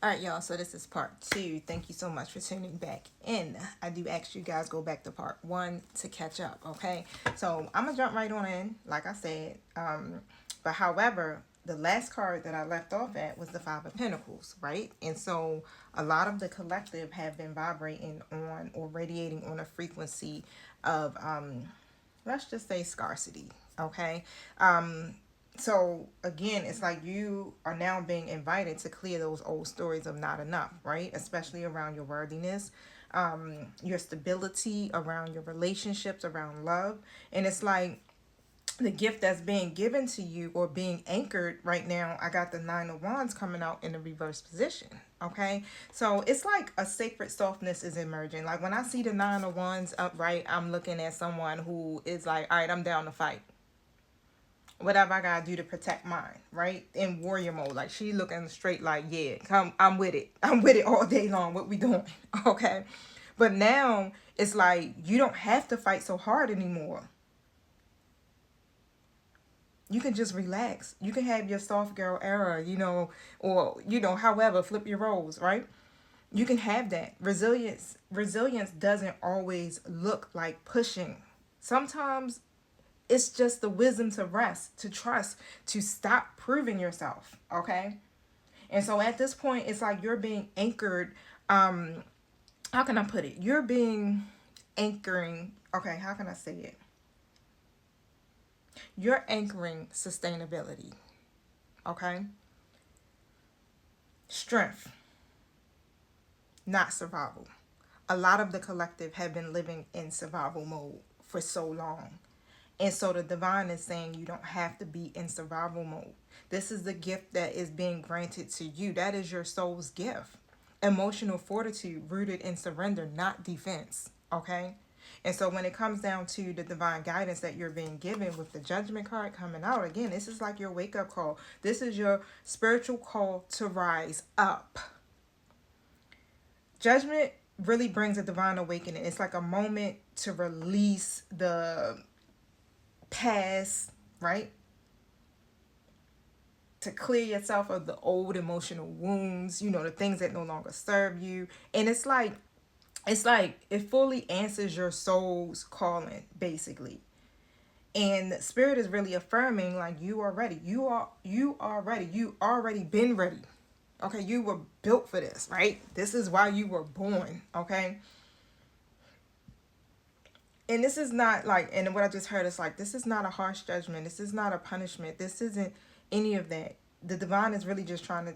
All right, y'all. So this is part 2. Thank you so much for tuning back in. I do ask you guys go back to part 1 to catch up. Okay. So I'm gonna jump right on in, like I said. But however, the last card that I left off at was the Five of Pentacles, right? And so a lot of the collective have been vibrating on or radiating on a frequency of let's just say scarcity. Okay. So again, it's like you are now being invited to clear those old stories of not enough, right? Especially around your worthiness, your stability, around your relationships, around love. And it's like the gift that's being given to you or being anchored right now. I got the Nine of Wands coming out in the reverse position. Okay. So it's like a sacred softness is emerging. Like when I see the Nine of Wands upright, I'm looking at someone who is like, all right, I'm down to fight whatever I gotta do to protect mine, right? In warrior mode. Like she looking straight like, yeah, come, I'm with it. I'm with it all day long. What we doing? Okay. But now it's like you don't have to fight so hard anymore. You can just relax. You can have your soft girl era, or however, flip your roles, right? You can have that. Resilience doesn't always look like pushing. Sometimes it's just the wisdom to rest, to trust, to stop proving yourself. Okay. And so at this point, it's like you're being anchored. How can I put it? You're being anchoring. Okay. How can I say it? You're anchoring sustainability. Okay. Strength, not survival. A lot of the collective have been living in survival mode for so long. And so the divine is saying you don't have to be in survival mode. This is the gift that is being granted to you. That is your soul's gift. Emotional fortitude rooted in surrender, not defense. Okay? And so when it comes down to the divine guidance that you're being given with the Judgment card coming out, again, this is like your wake-up call. This is your spiritual call to rise up. Judgment really brings a divine awakening. It's like a moment to release the past, right? To clear yourself of the old emotional wounds, the things that no longer serve you. And it's like it fully answers your soul's calling, basically. And spirit is really affirming like you are ready. You are ready. You already been ready. Okay, you were built for this, right? This is why you were born, okay? And this is not like, and what I just heard is like, this is not a harsh judgment. This is not a punishment. This isn't any of that. The divine is really just trying to,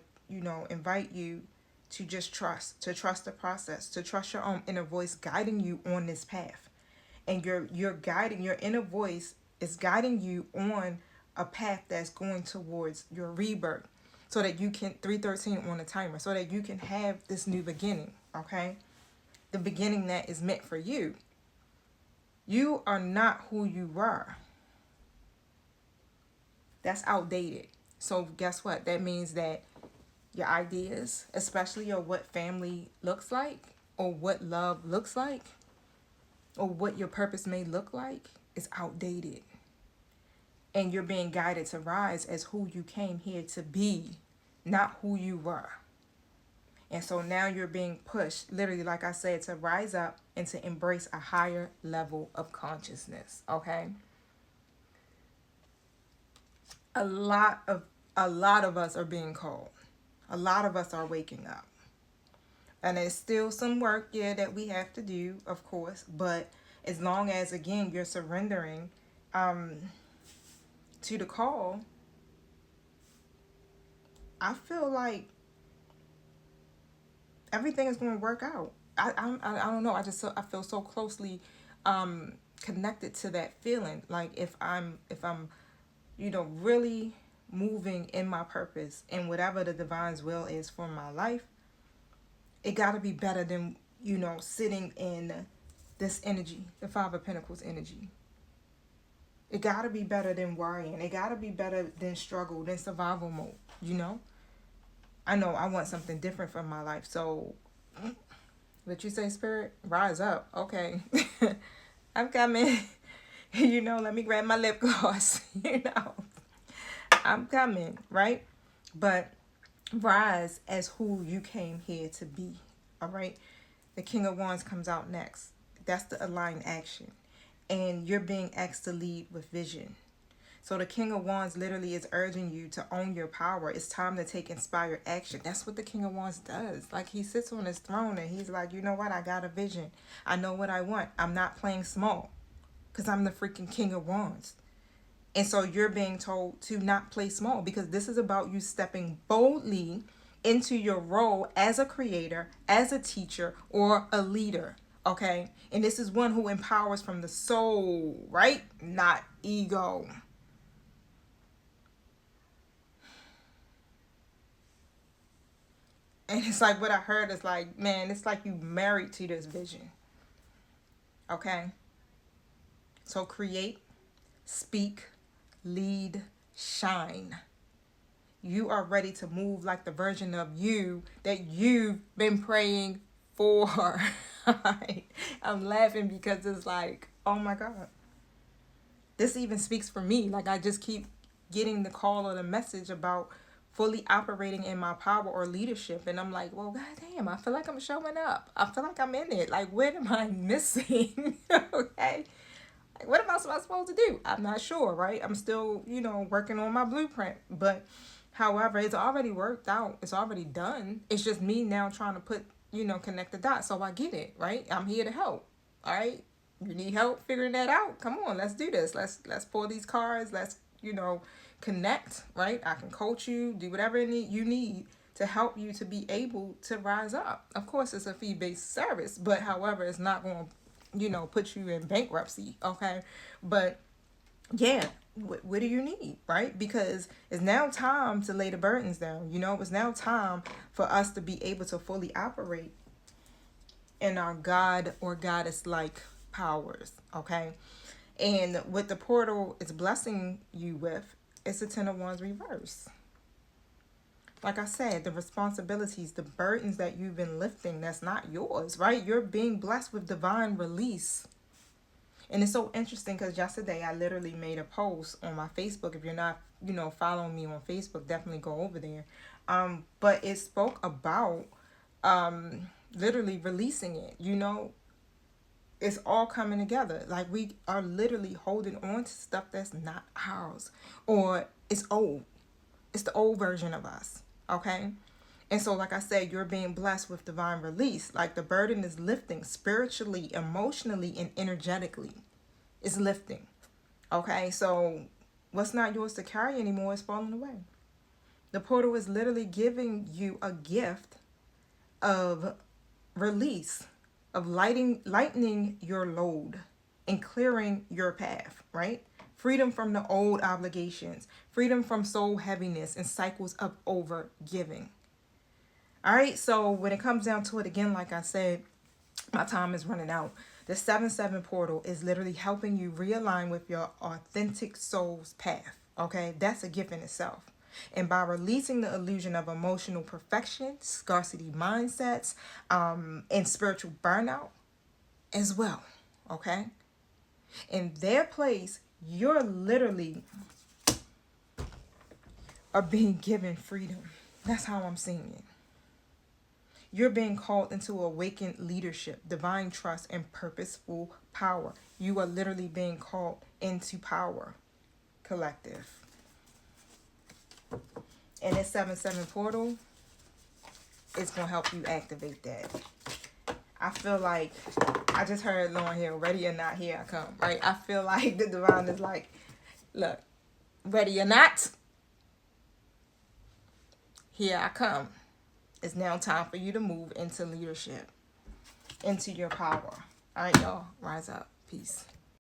invite you to just trust the process, to trust your own inner voice guiding you on this path. And your inner voice is guiding you on a path that's going towards your rebirth, so that you can 313 on the timer, so that you can have this new beginning, okay? The beginning that is meant for you. You are not who you were. That's outdated. So guess what? That means that your ideas, especially of what family looks like, or what love looks like, or what your purpose may look like, is outdated. And you're being guided to rise as who you came here to be, not who you were. And so now you're being pushed, literally, like I said, to rise up and to embrace a higher level of consciousness, okay? A lot of us are being called. A lot of us are waking up. And there's still some work, that we have to do, of course. But as long as, again, you're surrendering to the call, I feel like everything is going to work out. I don't know. I feel so closely connected to that feeling. Like if I'm really moving in my purpose and whatever the divine's will is for my life, it got to be better than sitting in this energy, the Five of Pentacles energy. It got to be better than worrying. It got to be better than struggle, than survival mode. I know I want something different from my life. So, what you say, Spirit? Rise up. Okay. I'm coming. Let me grab my lip gloss. I'm coming, right? But rise as who you came here to be. All right. The King of Wands comes out next. That's the aligned action. And you're being asked to lead with vision. So the King of Wands literally is urging you to own your power. It's time to take inspired action. That's what the King of Wands does. Like, he sits on his throne and he's like, you know what? I got a vision. I know what I want. I'm not playing small because I'm the freaking King of Wands. And so you're being told to not play small, because this is about you stepping boldly into your role as a creator, as a teacher, or a leader. Okay? And this is one who empowers from the soul, right? Not ego. And it's like, what I heard is like, man, it's like you married to this vision. Okay? So create, speak, lead, shine. You are ready to move like the version of you that you've been praying for. I'm laughing because it's like, oh my God. This even speaks for me. Like, I just keep getting the call or the message about fully operating in my power or leadership. And I'm like, well, goddamn, I feel like I'm showing up. I feel like I'm in it. Like, what am I missing? Okay. Like, what am I supposed to do? I'm not sure, right? I'm still, working on my blueprint. But however, it's already worked out. It's already done. It's just me now trying to put, connect the dots. So I get it, right? I'm here to help. All right. You need help figuring that out? Come on, let's do this. Let's pull these cards. Let's, connect, right? I can coach you, do whatever you need to help you to be able to rise up. Of course, it's a fee-based service, but however, it's not going to, put you in bankruptcy, okay? But yeah, what do you need, right? Because it's now time to lay the burdens down. It's now time for us to be able to fully operate in our God or goddess-like powers, okay? And what the portal is blessing you with, it's the Ten of Wands reverse. Like I said, the responsibilities, the burdens that you've been lifting, that's not yours, right? You're being blessed with divine release. And it's so interesting because yesterday I literally made a post on my Facebook. If you're not, following me on Facebook, definitely go over there. But it spoke about literally releasing it, It's all coming together. Like, we are literally holding on to stuff that's not ours. Or it's old. It's the old version of us. Okay? And so, like I said, you're being blessed with divine release. Like, the burden is lifting spiritually, emotionally, and energetically. It's lifting. Okay? So, what's not yours to carry anymore is falling away. The portal is literally giving you a gift of release, of lightening your load and clearing your path, right? Freedom from the old obligations, freedom from soul heaviness and cycles of over giving. All right, so when it comes down to it, again, like I said, my time is running out. The 7-7 portal is literally helping you realign with your authentic soul's path, okay? That's a gift in itself. And by releasing the illusion of emotional perfection, scarcity mindsets, and spiritual burnout as well, okay? In their place, you're literally are being given freedom. That's how I'm seeing it. You're being called into awakened leadership, divine trust, and purposeful power. You are literally being called into power, collective. And this 7-7 portal is going to help you activate that. I feel like, I just heard Lauren Hill, ready or not, here I come, right? I feel like the divine is like, look, ready or not, here I come. It's now time for you to move into leadership, into your power. All right, y'all, rise up. Peace.